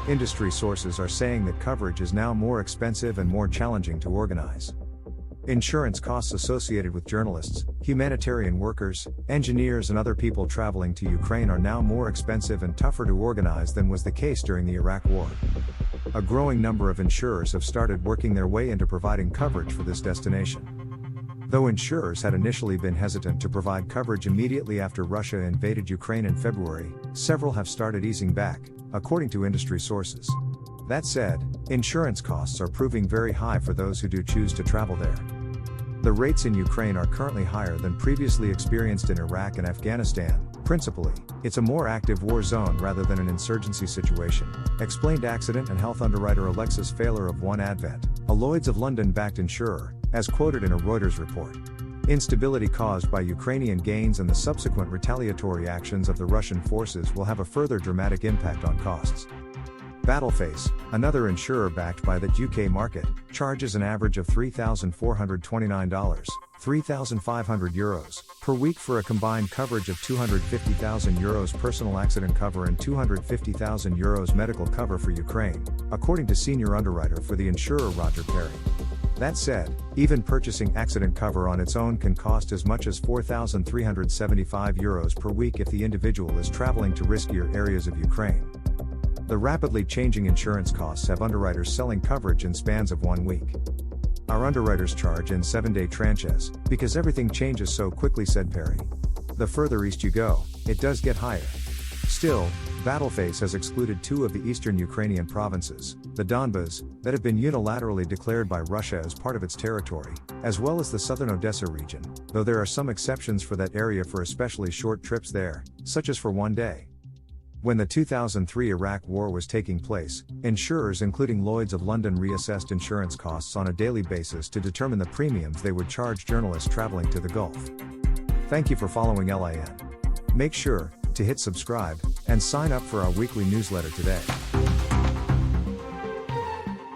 Industry sources are saying that coverage is now more expensive and more challenging to organize. Insurance costs associated with journalists, humanitarian workers, engineers, and other people traveling to Ukraine are now more expensive and tougher to organize than was the case during the Iraq War. A growing number of insurers have started working their way into providing coverage for this destination. Though insurers had initially been hesitant to provide coverage immediately after Russia invaded Ukraine in February, several have started easing back, according to industry sources. That said, insurance costs are proving very high for those who do choose to travel there. The rates in Ukraine are currently higher than previously experienced in Iraq and Afghanistan. Principally, it's a more active war zone rather than an insurgency situation, explained accident and health underwriter Alexis Failer of One Advent, a Lloyd's of London-backed insurer, as quoted in a Reuters report. Instability caused by Ukrainian gains and the subsequent retaliatory actions of the Russian forces will have a further dramatic impact on costs. Battleface, another insurer backed by that UK market, charges an average of $3,429, €3,500 per week for a combined coverage of €250,000 personal accident cover and €250,000 medical cover for Ukraine, according to senior underwriter for the insurer Roger Perry. That said, even purchasing accident cover on its own can cost as much as €4,375 per week if the individual is traveling to riskier areas of Ukraine. The rapidly changing insurance costs have underwriters selling coverage in spans of 1 week. Our underwriters charge in 7-day tranches, because everything changes so quickly, said Perry. The further east you go, it does get higher. Still, Battleface has excluded 2 of the eastern Ukrainian provinces, the Donbas, that have been unilaterally declared by Russia as part of its territory, as well as the southern Odessa region, though there are some exceptions for that area for especially short trips there, such as for 1 day. When the 2003 Iraq War was taking place, insurers including Lloyd's of London reassessed insurance costs on a daily basis to determine the premiums they would charge journalists traveling to the Gulf. Thank you for following LIN. Make sure to hit subscribe and sign up for our weekly newsletter today.